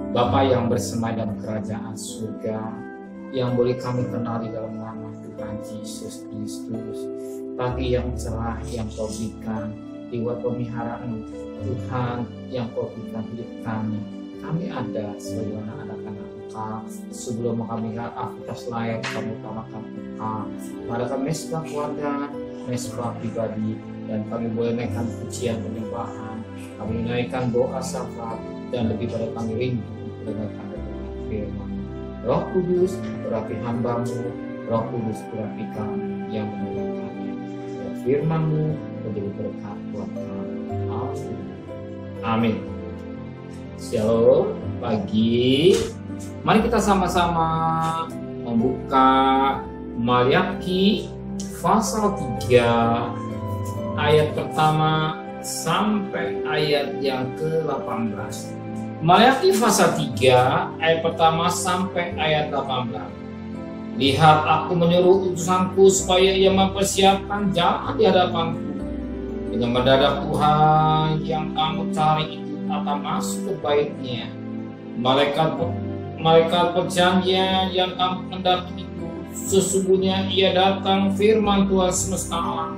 Bapa yang bersemayam dalam kerajaan surga, yang boleh kami kenali dalam nama Tuhan Yesus Kristus. Pagi yang cerah yang Kau berikan, lewat pemeliharaan Tuhan yang Kau berikan hidup kami. Kami ada sebagai anak-anak Engkau. Sebelum kami aktivitas lain, kami utamakan Engkau. Mengadakan mesbah keluarga, mesbah pribadi, dan kami boleh naikkan pujian penyembahan. Kami naikkan doa syafaat, dan lebih pada kami rindu mendengarkan firman. Roh Kudus berapi hamba-Mu, Roh Kudus berapi kami yang mendengarkannya. Firman-Mu menjadi berkat buat kami. Amin. Shalom pagi. Mari kita sama-sama membuka Maliaki pasal 3 ayat pertama sampai ayat yang ke-18. Maliaki pasal 3 ayat pertama sampai ayat 18. Lihat, aku menyuruh utusanku supaya ia mempersiapkan jalan di hadapanku. Dengan mendadak Tuhan yang kamu cari itu akan masuk ke bait-Nya. Malaikat perjanjian yang kamu hendaki itu, sesungguhnya ia datang, firman Tuhan semesta alam.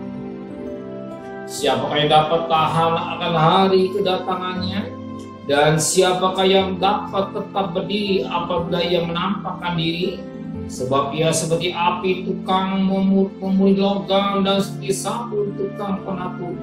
Siapakah yang dapat tahan akan hari kedatangannya? Dan siapakah yang dapat tetap berdiri apabila ia menampakkan diri? Sebab ia seperti api tukang memuri logam dan seperti sabun tukang penatur.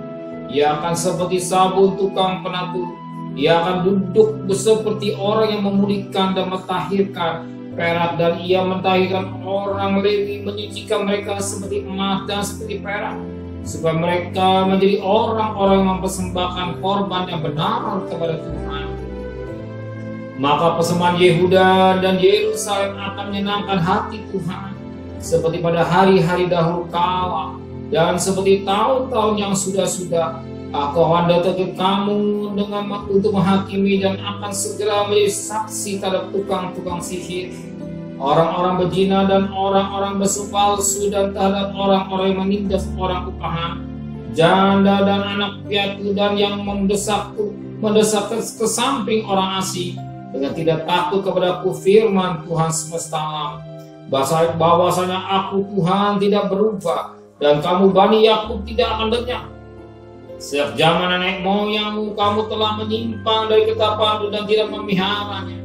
Ia akan seperti sabun tukang penatur. Ia akan duduk seperti orang yang memulihkan dan mentahirkan perak, dan ia mentahirkan orang Lewi, menyucikan mereka seperti emas dan seperti perak, supaya mereka menjadi orang-orang yang mempersembahkan korban yang benar kepada Tuhan. Maka persembahan Yehuda dan Yerusalem akan menyenangkan hati Tuhan, seperti pada hari-hari dahulu kala dan seperti tahun-tahun yang sudah-sudah. Aku akan datang ke kamu untuk menghakimi dan akan segera menjadi saksi terhadap tukang-tukang sihir, orang-orang berzina dan orang-orang bersumpah palsu, dan terhadap orang-orang yang menindas orang upahan, janda dan anak piatu, dan yang mendesak ke samping orang asing dengan tidak takut kepadaku, firman Tuhan semesta alam. Bahwasanya aku Tuhan tidak berubah, dan kamu Bani Yakub tidak akan lenyap. Sejak zaman nenek moyangmu kamu telah menyimpang dari ketetapanku dan tidak memiharanya.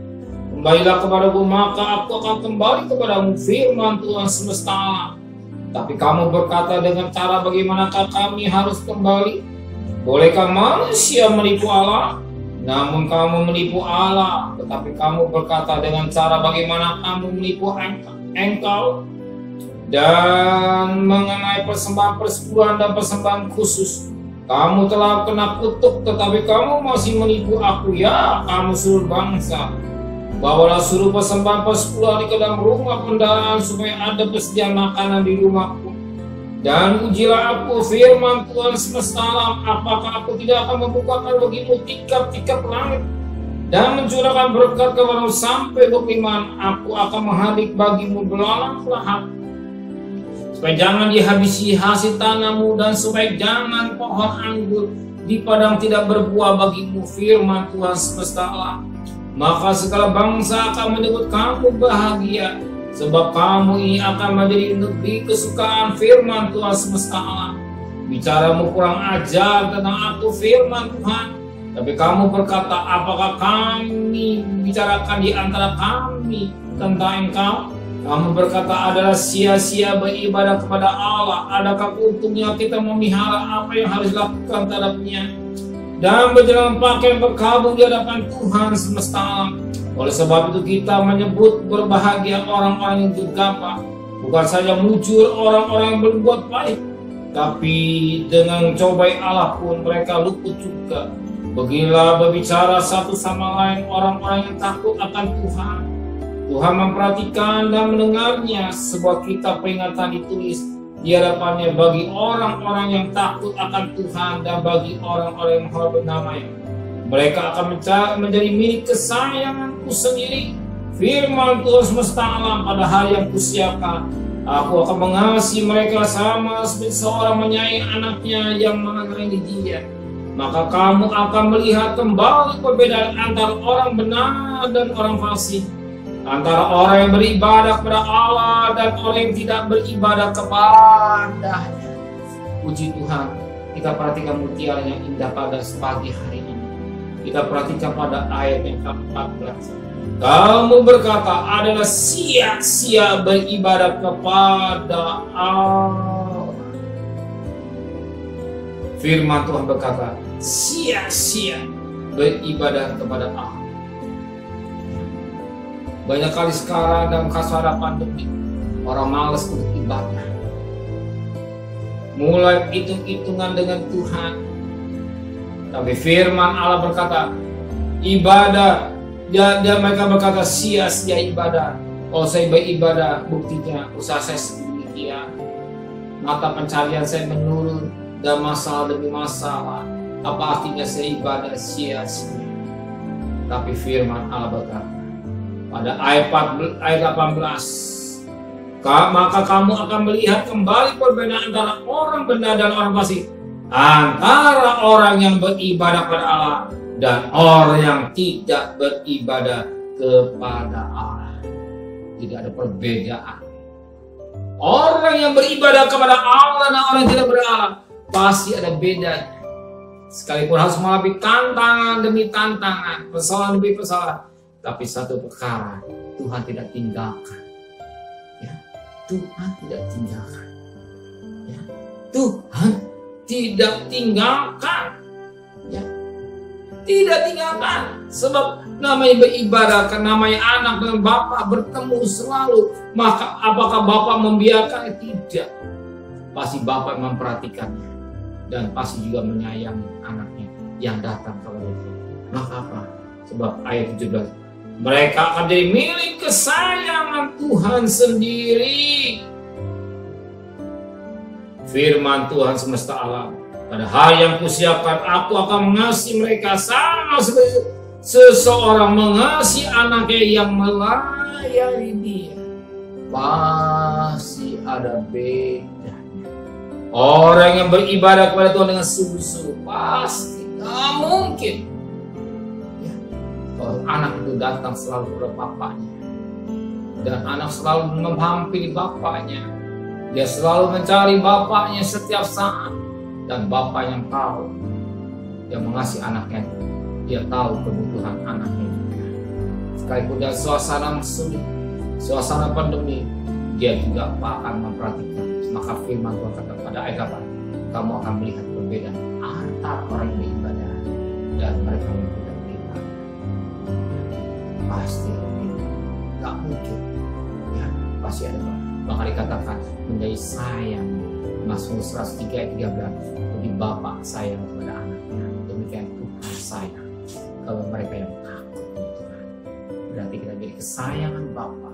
Kembalilah kepadaku, maka aku akan kembali kepadamu, firman Tuhan semesta alam. Tapi kamu berkata, dengan cara bagaimanakah kami harus kembali? Bolehkah manusia menipu Allah? Namun kamu menipu Allah. Tetapi kamu berkata, dengan cara bagaimana kamu menipu engkau? Dan mengenai persembahan persepuluhan dan persembahan khusus, kamu telah kena kutuk, tetapi kamu masih menipu aku. Ya, kamu seluruh bangsa, bawalah suruh persembahan persepuluhan ke dalam rumah pendaraan, supaya ada persediaan makanan di rumahku. Dan ujilah aku, firman Tuhan semesta alam, apakah aku tidak akan membukakan bagimu tikap-tikap langit dan mencurahkan berkat kepadamu sampai beriman. Aku akan menghadik bagimu belalang lahat, supaya jangan dihabisi hasil tanahmu, dan supaya jangan pohon anggur di padang tidak berbuah bagimu, firman Tuhan semesta alam. Maka segala bangsa akan menyebut kamu bahagia, sebab kamu ini akan menjadi negeri kesukaan, firman Tuhan semesta alam. Bicaramu kurang ajar tentang aku, firman Tuhan. Tapi kamu berkata, apakah kami bicarakan di antara kami tentang engkau? Kamu berkata, adalah sia-sia beribadah kepada Allah. Adakah untungnya kita memelihara apa yang harus dilakukan terhadapnya, dan berjalan pakaian berkabung di hadapan Tuhan semesta alam? Oleh sebab itu kita menyebut berbahagia orang-orang yang gegabah, bukan saja mujur orang-orang yang berbuat baik, tapi dengan cobai Allah pun mereka luput juga. Beginilah berbicara satu sama lain orang-orang yang takut akan Tuhan. Tuhan memperhatikan dan mendengarnya, sebuah kitab peringatan ditulis di hadapannya bagi orang-orang yang takut akan Tuhan dan bagi orang-orang yang menghormati namanya. Mereka akan menjadi milik kesayanganku sendiri, firman Tuhan semesta alam, pada hari yang kusiapkan. Aku akan mengasihi mereka sama seperti seorang menyayangi anaknya yang mengayomi dia. maka kamu akan melihat kembali perbedaan antara orang benar dan orang fasik, antara orang yang beribadah kepada Allah dan orang yang tidak beribadah kepadanya. Puji Tuhan, kita perhatikan mutiara yang indah pada pagi hari ini. Kita perhatikan pada ayat yang ke-14. Kamu berkata adalah sia-sia beribadah kepada Allah. Firman Tuhan berkata, sia-sia beribadah kepada Allah. Banyak kali sekarang dalam masa pandemi, orang malas untuk ibadah. Mulai hitung-hitungan dengan Tuhan. Tapi firman Allah berkata, ibadah. Dan mereka berkata sia-sia ibadah. Oh, saya beribadah, buktinya usaha saya sedemikian, mata pencarian saya menurun, dan masalah demi masalah. Apa artinya saya ibadah sia-sia? Tapi firman Allah berkata pada ayat 18, maka kamu akan melihat kembali perbedaan antara orang benar dan orang fasik, antara orang yang beribadah kepada Allah dan orang yang tidak beribadah kepada Allah. Tidak ada perbedaan. Orang yang beribadah kepada Allah dan orang yang tidak beribadah Allah pasti ada bedanya. Sekalipun harus menghadapi tantangan demi tantangan, persoalan demi persoalan, tapi satu perkara, Tuhan tidak tinggalkan. Ya, Tuhan tidak tinggalkan. Ya, Tuhan tidak tinggalkan. Ya, tidak tinggalkan. Sebab namanya beribadah, namanya anak dengan Bapa bertemu selalu. Maka apakah Bapa membiarkannya? Tidak. Pasti Bapa memperhatikannya. Dan pasti juga menyayangi anaknya yang datang kepada dia. Maka apa? Sebab ayat 17, mereka akan jadi milik kesayangan Tuhan sendiri. Firman Tuhan semesta alam, pada hari yang kusiapkan aku akan mengasihi mereka sama seperti seseorang mengasihi anaknya yang melayani dia. Pasti ada beda. Orang yang beribadah kepada Tuhan dengan sungguh-sungguh pasti tidak mungkin. Ya, kalau anak itu datang selalu kepada bapaknya, dan anak selalu menghampiri bapaknya, dia selalu mencari bapaknya setiap saat, dan bapak yang tahu, yang mengasihi anaknya, dia tahu kebutuhan anaknya juga. Sekalipun dalam suasana sulit, suasana pandemi, dia juga akan memperhatikan. Maka firman Tuhan kata pada ayat 8, kamu akan melihat perbedaan antara orang yang beribadah dan mereka yang tidak beribadah. Pasti berbeda, tak mungkin. Ya, pasti ada. Maka dikatakan menjadi sayang. Mazmur 103 ayat 13, jadi Bapa sayang kepada anaknya, demikian Tuhan sayang kalau mereka yang takut Tuhan. Berarti kita jadi kesayangan Bapa.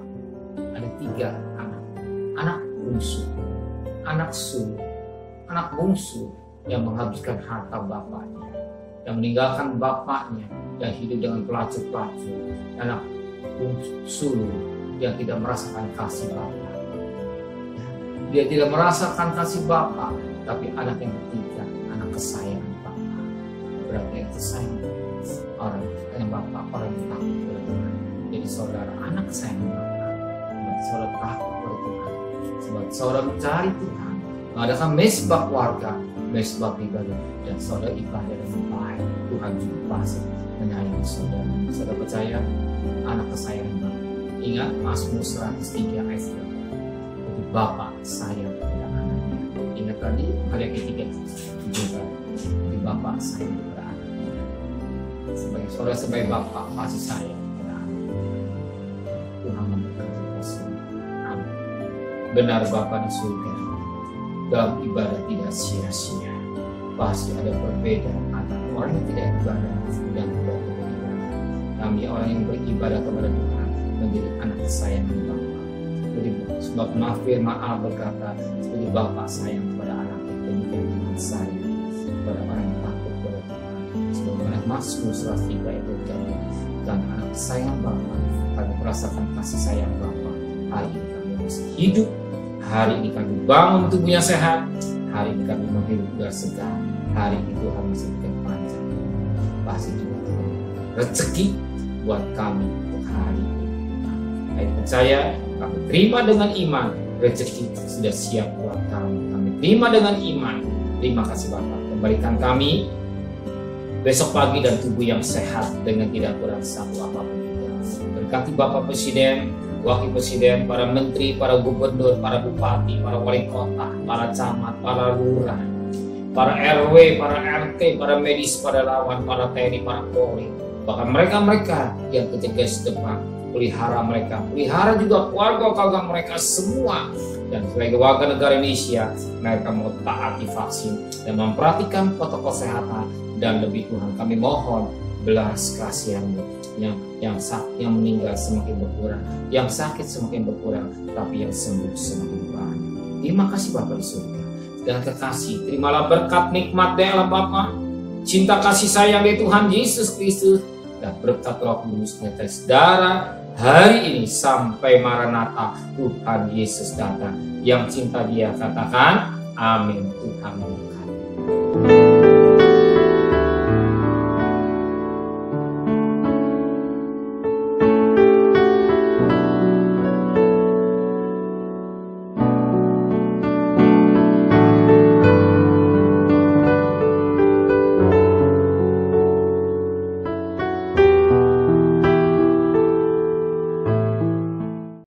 Ada 3 anak, anak bungsu, anak sulung, anak bungsu yang menghabiskan harta bapaknya, yang meninggalkan bapaknya dan hidup dengan pelacur-pelacur. Anak bungsu yang tidak merasakan kasih bapa. Dia tidak merasakan kasih bapa, tapi anak yang ketiga, anak kesayangan bapa. Berarti yang tersayang orang yang bapa, orang yang takut kepada Tuhan. Jadi saudara anak kesayangan bapa, saudara takut kepada Tuhan. Sebab saudara mencari Tuhan, mengadakan mesbah keluarga, mesbah pribadi, dan saudara ibadah dengan baik. Tuhan juga pasti menyayangi saudara. Saudara percaya anak kesayangan Bapa. Ingat Mazmur 103 ayat 3. Jadi Bapa sayang kepada anaknya. Ingat tadi hal yang ketiga juga. Jadi Bapa sayang kepada anaknya. Sebagai saudara, sebagai Bapa pasti sayang kepada anaknya. Tuhan memberkati kita semua. Amin. Benar Bapa di surga, dalam ibadah tidak sia-sia. Pasti ada perbedaan antara orang yang tidak ibadah dan tidak beribadah. Kami orang yang beribadah kepada Tuhan menjadi anak kesayangan Bapa. Jadi sebab firman Allah berkata, seperti Bapa sayang kepada anaknya, demikian Tuhan sayang kepada orang yang takut kepada Tuhan. Sebagaimana Mazmur 103 itu terjadi, dan anak kesayangan Bapa kami merasakan kasih sayang Bapa. Hari ini kami masih hidup. Hari ini kami bangun tubuhnya sehat. Hari ini kami menghidup udara segar. Hari ini Tuhan masih dekat pasti juga rezeki buat kami untuk hari ini. Kami percaya, kami terima dengan iman, rezeki sudah siap buat kami. Kami terima dengan iman. Terima kasih Bapak, kembalikan kami besok pagi dan tubuh yang sehat dengan tidak kurang satu apapun juga. Berkati Bapak Presiden, Wakil Presiden, para menteri, para gubernur, para bupati, para wali kota, para camat, para lurah, para RW, para RT, para medis, para lawan, para TNI, para Polri, bahkan mereka-mereka yang kejegas depan, pelihara mereka, pelihara juga keluarga mereka semua. Dan sebagai warga negara Indonesia, mereka mau taati vaksin dan memperhatikan protokol kesehatan. Dan lebih Tuhan, kami mohon belas kasihan-Mu yang meninggal semakin berkurang, yang sakit semakin berkurang, tapi yang sembuh semakin banyak. Terima kasih Bapa di surga. Dan kekasih, terimalah berkat nikmat dari Allah Bapa, cinta kasih sayang dari Tuhan Yesus Kristus, dan berkat Roh Kudus dari saudara hari ini sampai Maranatha Tuhan Yesus datang. Yang cinta Dia katakan amin. Tuhan memberkati.